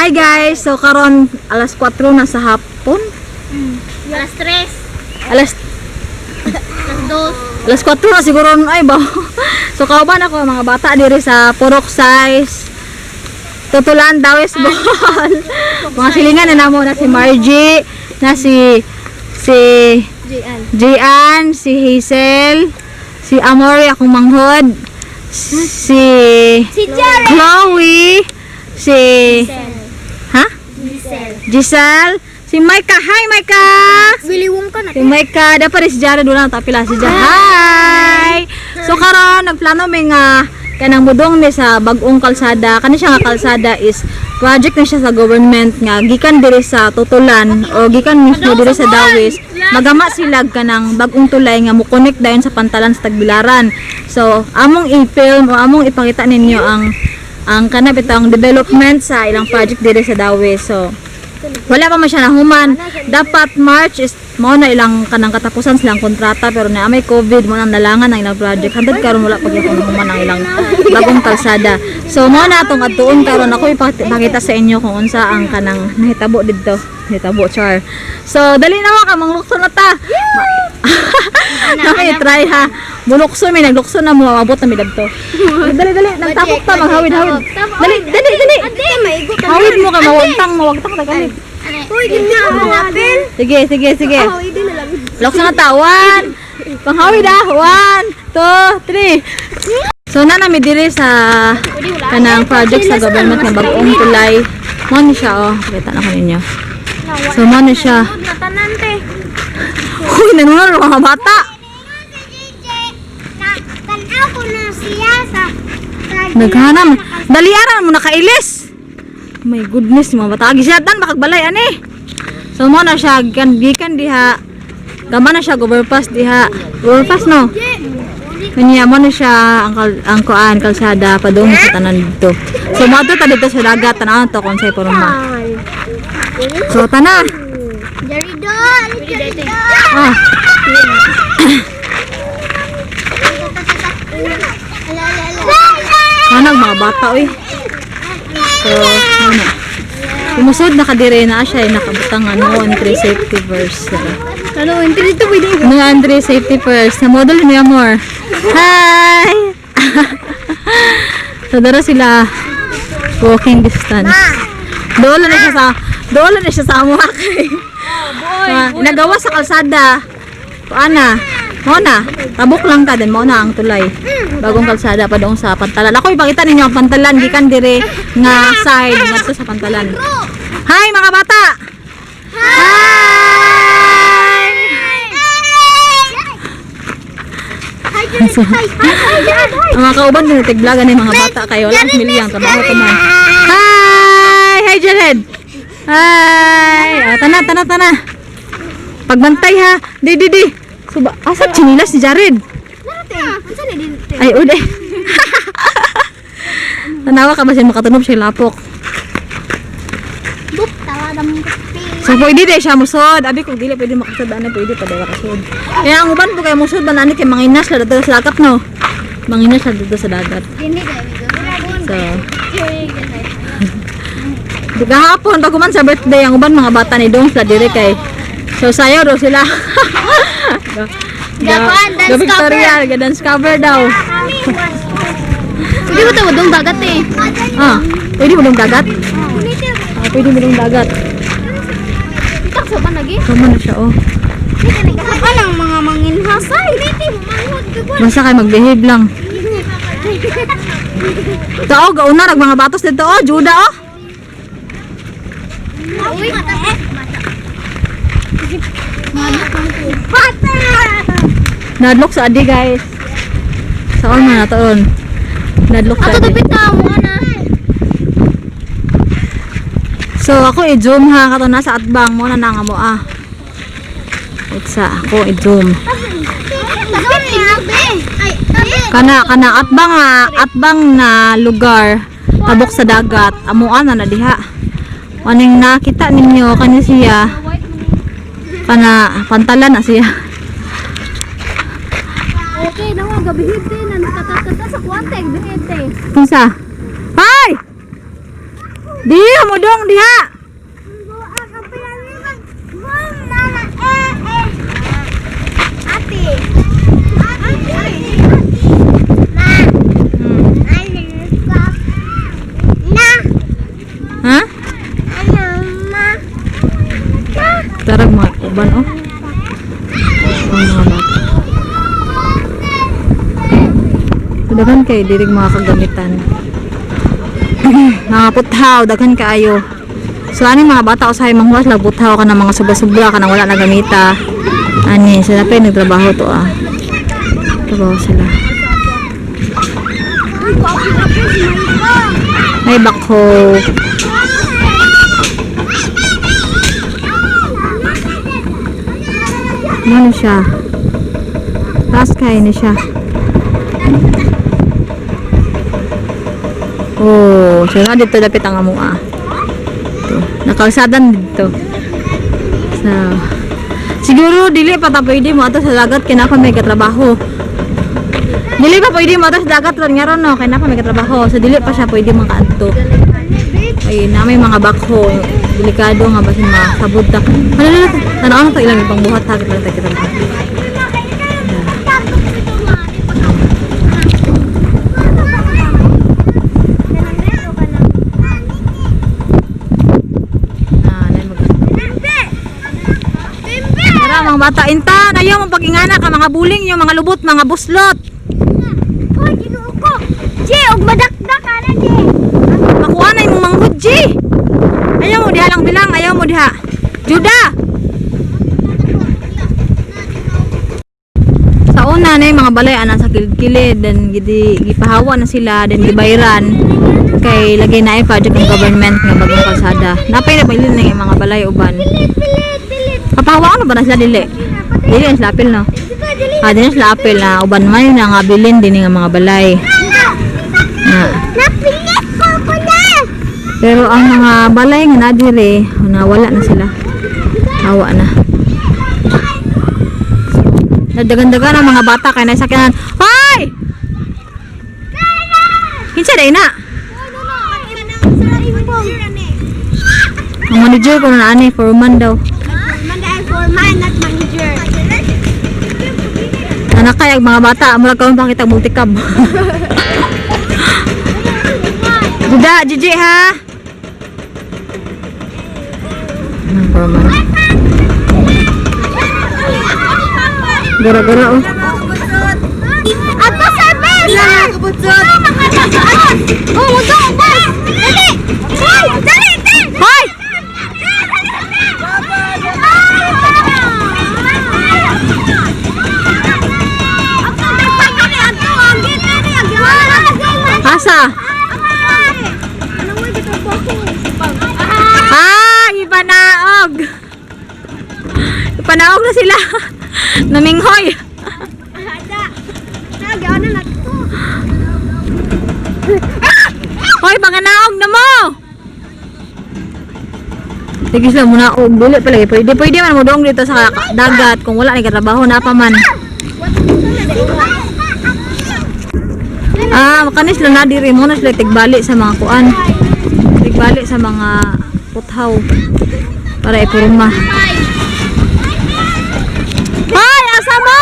Hi guys, so karon alas 4 na sa hapon. Alas 3. Alas Alas 2. alas 4 na siguro ay ba. So kauban ako mga bata diri sa Purok Size. Tutulan Dawes Ball. Mga silingan na namo na si Margie, na si Jian, si Hazel, si Amory akong manghod, si Jared. Chloe, si Giselle, si Maika. Hi Maika. Biliwong ka na. Si Maika, dapat si Jared wala ta pila si Jared. Hi. So karon nagplano may nga kanang mudong ni sa bag-ong kalsada. Kani siya nga kalsada is project na siya sa government nga gikan diri sa Tutulan o gikan mismo diri sa Dawes. Magama sila kanang bag-ong tulay nga mo-connect dayon sa Pantalan sa Tagbilaran. So among i-film o among ipakita ninyo ang kana bitang development sa ilang project diri sa Dawes. So wala pa man siya nahuman. Dapat March is mao na ilang kanang katapusan silang kontrata pero na may COVID mo nang nalangan ang ilang project. Hantod karon wala pa gyud nahuman ang ilang bagong kalsada. So mao na atong adtuon karon ako ipakita sa inyo kung unsa ang kanang nahitabo didto. Nahitabo char. So dali na ka manglukso na ta. Nakay try ha. Bulukso mi naglukso na mo abot na mi dagto. Dali nagtapok ta maghawid-hawid. Dali. Hawid mo ka mawagtang ta kani. Uy, gina hanapin. Sige. Hawid na lang. Lukso na ta. 1. Panghawid ah. 1, 2, 3. So na nami diri sa kanang project sa government nga bag-ong tulay. Mo ni siya oh. Kita na ko ninyo. So mo ni siya. Natanante. Uy, nanunod ang mga bata. Tanaw ko na siya sa Naghanam. Daliaran mo nakailis. My goodness, mga bata. Gisatan makagbalay ani. So mo na siya gikan diha. Gama na siya overpass diha. Overpass no. Kanya mo na siya ang kuan kalsada padung sa tanan dito. So mo ta dito sa dagat tanaw to konsay porma. So tana. Jaridol. Ah. Manag mga bata oy. So, ano. Kumusod na kadire na siya nakabutang ano entry safety first. Ano, entry to pwede. Ano entry safety first. Sa model ni Amor. Hi. So dara sila walking distance. Doon na siya sa amo kay. Nagawa sa kalsada. Paana? Mo na. Tabok lang ta din mo na ang tulay. Bagong kalsada pa doon sa Pantalan. Ako ipakita ninyo ang Pantalan gikan dire nga side ngadto sa Pantalan. Hi mga bata. Hi. Ang mga kauban din tiglagan ni mga bata kayo lang milyang trabaho ko man. Hi Jared. Hi. Tana. Pagbantay ha. Di. Suba, asa chinilas si Jared? Ay, ude. Tanawa ka ba siya makatunob siya lapok? So, pwede din siya musod. Abi, kung dili pwede makasod, ano, pwede pa daw makasod. Kaya ang uban po kayo musod, banani kay manginas na dito sa dagat, no? Manginas na dito sa dagat. So, di kahapon, pag kuman sa birthday, ang uban mga bata ni Dong, sa dire kay. So, sayo do sila. The Victoria, dance cover daw. Pwede mo ito dong dagat eh. Ah, pwede mo dong dagat? Pwede mo dong dagat. Itak sa ba lagi? Kamo na siya, oh. Anong mga manginhasay? Basta kayo mag-behave lang. Ito, oh, gauna, mga batos dito, oh, Juda, oh. Uy, Nadlock sa adi, guys. Saan na natoon? Nadlock sa ato adi. tapit ka mo na. So, ako i-zoom ha. Kato nasa atbang mo na nga mo, ah. Itsa, ako i-zoom. Kana atbang na lugar. Tabok sa dagat. Amuan na diha. Aning nakita ninyo kani siya. Kana Pantalan na siya. Okay, nawa gabihid din na natatatata sa kuwanteg bihid eh. Kunsa? Hi! Di mo dong diha. Ha? Tarag mga uban oh. Ang mga bata. Daghan kay dirig mga kagamitan. Mga puthaw, daghan kaayo. So ani mga bata usahay manghuwas lag puthaw ka ng mga subra-subra ka nang wala na gamita. Ani sila pa nagtrabaho to ah. Trabaho sila. May bakho. Ano siya? Taas kaya na siya. Oh, siya nga dito dapit ang amua. Ito, nakalsadan dito. So, siguro dili pa ta pwede mo ato sa dagat kaya na pa may katrabaho. Dili pa pwede mo ato sa dagat ron nga ron no, kaya na pa may katrabaho. So dili pa siya pwede makaadto. Ay, na may mga bakho. Delikado nga basin makasabot ta. Ano tanaw na to ilang ibang buhat ha kita kita. Tara mga bata intan, ayaw mong pag-ingana ka mga buling yung mga lubot, mga buslot. Hoy, ginuo ko. Ji, og madakdak ka na, Ji. Makuha na yung manghud, G. Ayaw mo diha lang bilang, ayaw mo diha. Juda! Sa una na yung mga balay anan sa kilid-kilid dan gipahawa na sila dan gibayran kay lagay na project ng government nga bagong kalsada. Napay na bilin na yung mga balay uban. Kapahawa ano ba na sila dili? Dili na sila apil no? Ah, dili na sila apil na uban man na nga bilin din nga mga balay. Napilit ko ko na. Pero ang mga balay nga nadiri, nawala na sila. Hawa na. Nadagan-dagan ang mga bata kay nasakyanan. Hoy! Kinsa day na? Ang manager ko na ani, foreman daw. Foreman, not manager. Anak kay mga bata, mura kaon pa kita multikab. Duda, Gigi ha. Foreman. Gara-gara oh. Ato sa mesa! Oh, mudo, boss! Dali! Hoy! Dali! Hoy! Asa? Ah, ipanaog. Ipanaog na sila. Naminghoy. Hoy, panganaog na mo. Sige sila muna og dili pala pwede man mo dong dito sa dagat kung wala ni trabaho na pa man. Ah, makanis lang na diri mo na sila tigbali sa mga kuan. Tigbali sa mga puthaw para ipurma. Hoy, asa mo?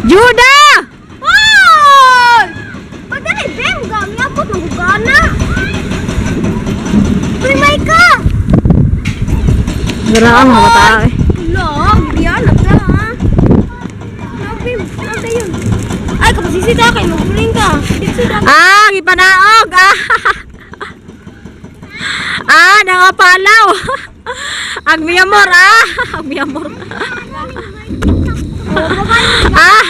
Juda! Hoy! Pagdali, Ben! Gami ako ng gana! Primay ka! Gara ang mga bata eh. Log! Diyan, nagla ha! Nabim, nasa yun? Ay, kapasisita kayo, magpuling ka! Ah, gipanaog! Ah! Ah, nangapalaw! Agmiyamor ah! Agmiyamor! Ah!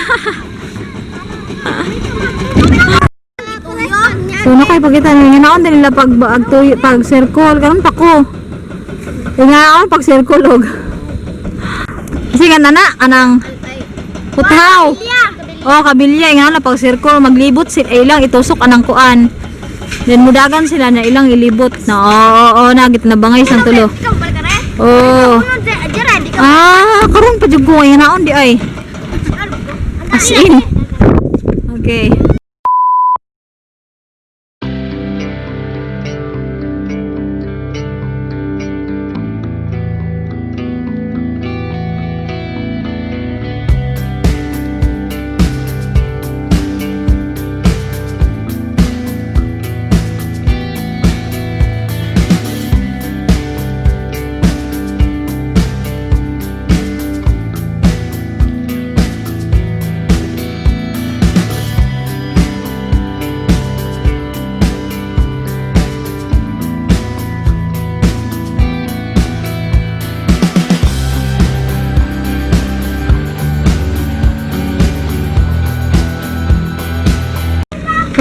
So nakay pagkita nga naon din nila pag circle karon pa ko. Tingaon pag circle og. Kasi nga nana anang puthaw. Oh, kabilya nga na pag circle maglibot sila ilang itusok anang kuan. Then mudagan sila na ilang ilibot na oo nagit na bangay sang tulo. Oh. Ah, karon pa jud ko nga naon di ay. As in. Okay.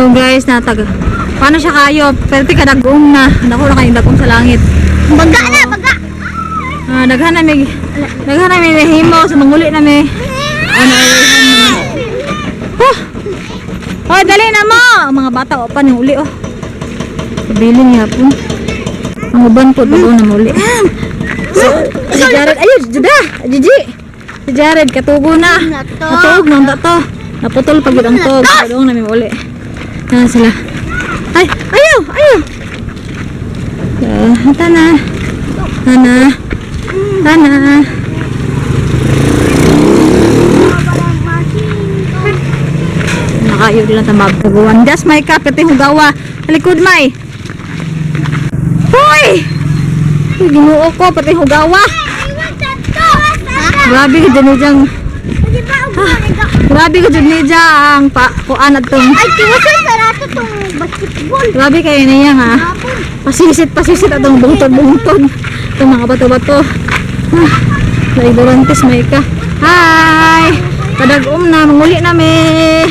So guys, natag. Paano siya kayo? Pero tika dagong na. Naku na kayong dagong sa langit. Baga na, baga. Daghan na may himo sa manguli na may. Ano Hoy, dali na mo. Ang mga bata o pa ng uli oh. Pabilin niya po. Ang uban po bago na muli. Si Jared, ayun, Juda, Gigi. Si Jared, katubo na. Natuog nang dato. Naputol pag ang tog. Padong na may uli. Yan sila. Ay, ayaw, ayaw. Tana. Tana. Tana. Nakayo din ang tamag. Taguan. Das, may kapit yung hugawa. Talikod, may. Hoy! Ginuo ko, pati hugawa. Grabe ka dyan dyan. Grabe ka dyan dyan ang kuan at tong. Ay, tiwasan sa rato tong basketball. Grabe kayo na yan ha. Pasisit atong bungtod. Itong mga bato-bato. Naiburantis may ka. Hi! Padagom na, manguli na me.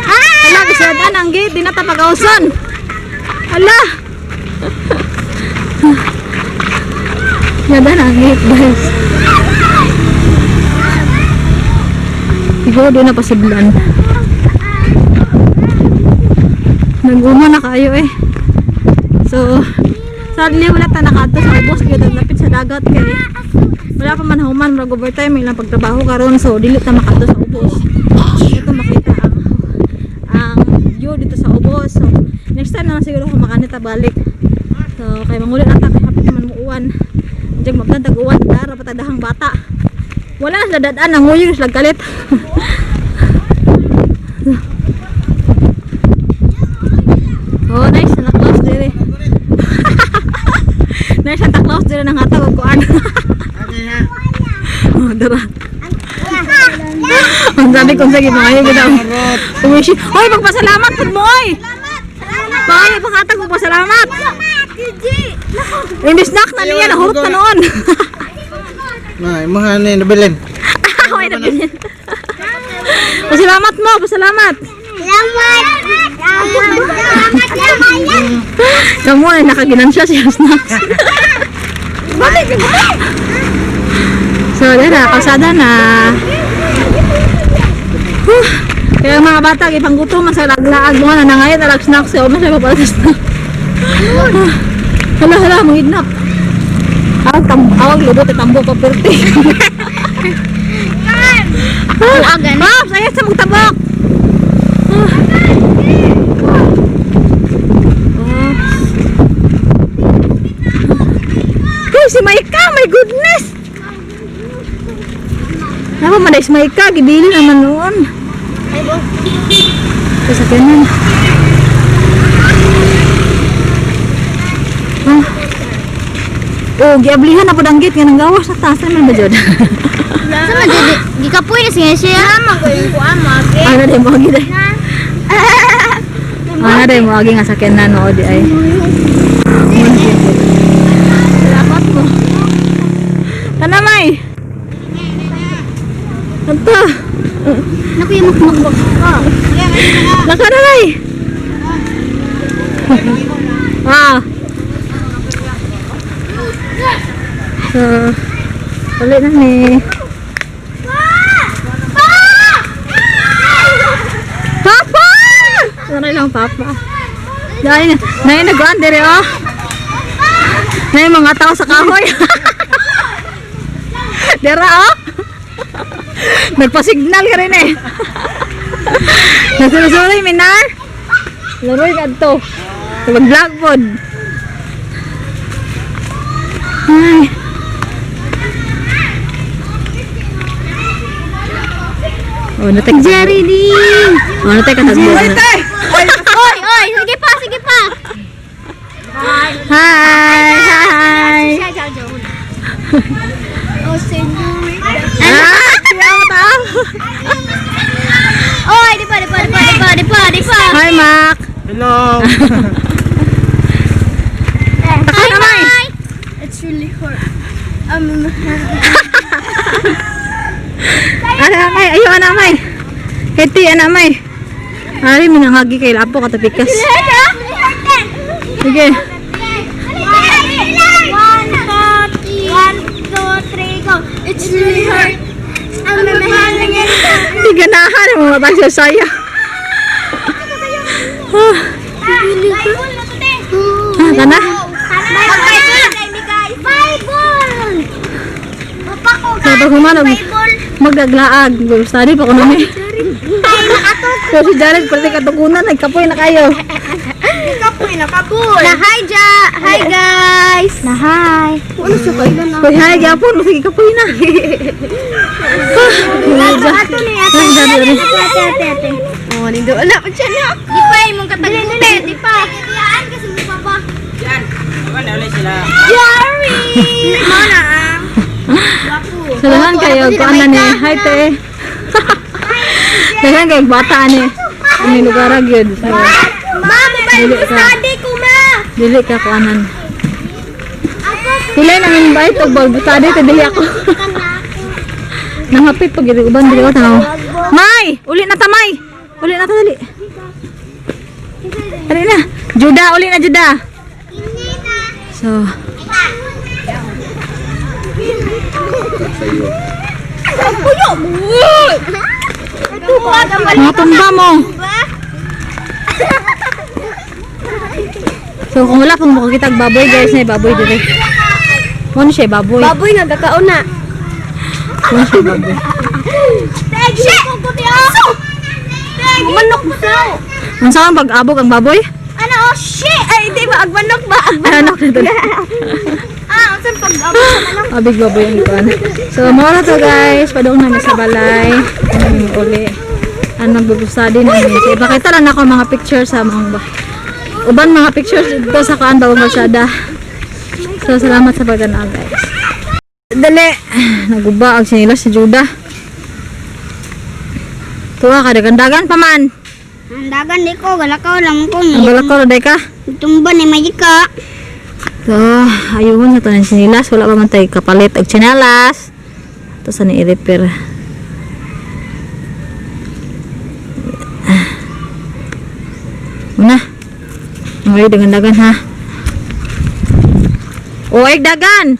Hi! Ala, kasadaan ang gate, di na tapagausan. Ala! Ganda na ang gate guys. Siguro doon na pasiblan. Nag-uma na kayo eh. So, sadly wala ta nakato sa ubos kaya lapit sa dagat kay wala pa man human murag overtime ilang pagtrabaho karon so dili ta makato sa ubos. Ito makita ang view dito sa ubos. So, next time na lang siguro kung makanita balik. So, kay mangulit ata kay hapit naman mo uwan. Diyan magdadag uwan dara patadahang bata. Wala na dadaan ang nguyos lagkalit. Oh, nice na close dire. Nice Santa Claus dire nang hatag og kuan. Oh, dara. Ang sabi ko sa mga yun daw. Umishi. Hoy, magpasalamat pud mo oy. Paano pakatag mo pasalamat? Imbis nak na niya nahurot na noon. Nah, imahan ni nabilin. Hoy, nabilin. Pasalamat mo, pasalamat. Salamat. Kamu ay nakaginansya siya snacks. So, dara, kalsada na. Kaya mga bata, ipanggutom sa laglaag mo na nangayon na snacks. O, masaya pa pala sa snacks. Hala, mangidnap. Awag lubot at tambo pa perti. Ma'am, saya sa magtabok. Si Maika, my goodness! Apa man si Maika, gibili naman noon. Sasakyanan. Oh, giablihan na po ang gate, nga gawas sa taas naman ba dyan? Sama jadi gikapoy na siya. Sama ko yung kuama. Ano din mo agi day? Ano din mo agi nga sakyanan no di ay. Salamat mo. Tanamay. Anta. Naku yung makmakbak. Nakanamay. Wow. So, ulit na ni. Papa! Sanay lang papa. Dahil na nag-on dire oh. Na yung mga tao sa kahoy. Dera oh. Nagpa-signal ka rin eh. Nasusuloy minar. Laroy ka to. Mag-vlog pod. Ay. Oh, natek Jerry di. Oh, natek ka tagbo. Oy, sige pa. Hi. Oh, sendiri. Ah, siapa tahu? Oy, di pa. Hi, Mak. Hello. Takot naman. It's really hard. Ano, May? Ayaw, ano, May? Kati, anak may. Ari, minangagi kay Lapo, katapikas. Sige. 1, 2, 3, go. It's really hurt. I'm mamahaling it. Hindi ganahan, mga tayo sa saya. Kana? Sabi ko man, magaglaag. Study pa ko namin. So si Jared, pati katugunan, nagkapoy na kayo. Hi, Hi, guys. Hi. Ano siya kayo na? Uy, hi, gapon, sige kapoy na. Oh, nindo wala pa siya na. Di pa imong katagunan, di pa. Yan kasi mo pa. Yan. Wala ulit sila. Jerry. Mana. Salaman kayo, kuan na ni. Hi, te. Salaman kayo, bata ni. Ang lugar agad. Mama, Dili ka. study ko ma. Dili ka kuanan. Sila namin ba ito, balbutade, ito dili ako. Nangapit pag ito, uban, dili ko tanaw. May! Uli na ta, May! Uli na ta, dali. Dali na. Juda, uli na, Juda. So, mga tumba mo. So, kung wala pong makakita ang baboy, guys, na baboy dito. Ano siya, baboy? Baboy na kakauna. Ano siya, baboy? Tegi ko ko ti aso. Tegi manok mo daw. Ang saan pag-abog ang baboy? Ano oh shit. Ay di ba agmanok ba? Anak na to. Saan pag-abot sa manok? Abig baboy ang ikuan. So, mga na to, guys. Padong namin sa balay. Uli. Ang magbubustudy namin. So, ipakita lang ako mga pictures sa mga uban mga pictures dito sa kaan bawang kalsada. So, salamat sa pagdanaw, guys. Dali. Naguba ang sinilas si Juda. Tuwa ka, dagan-dagan pa man. Dagan di ko galakaw lang ko. Ang balak ko, roday ka. Tumba ni Majika. So, ayun sa ito ng sinilas. Wala pa man tayo kapalit og sinilas. Ito sa ni-repair. Una. Okay, dagan-dagan ha. Oy, dagan!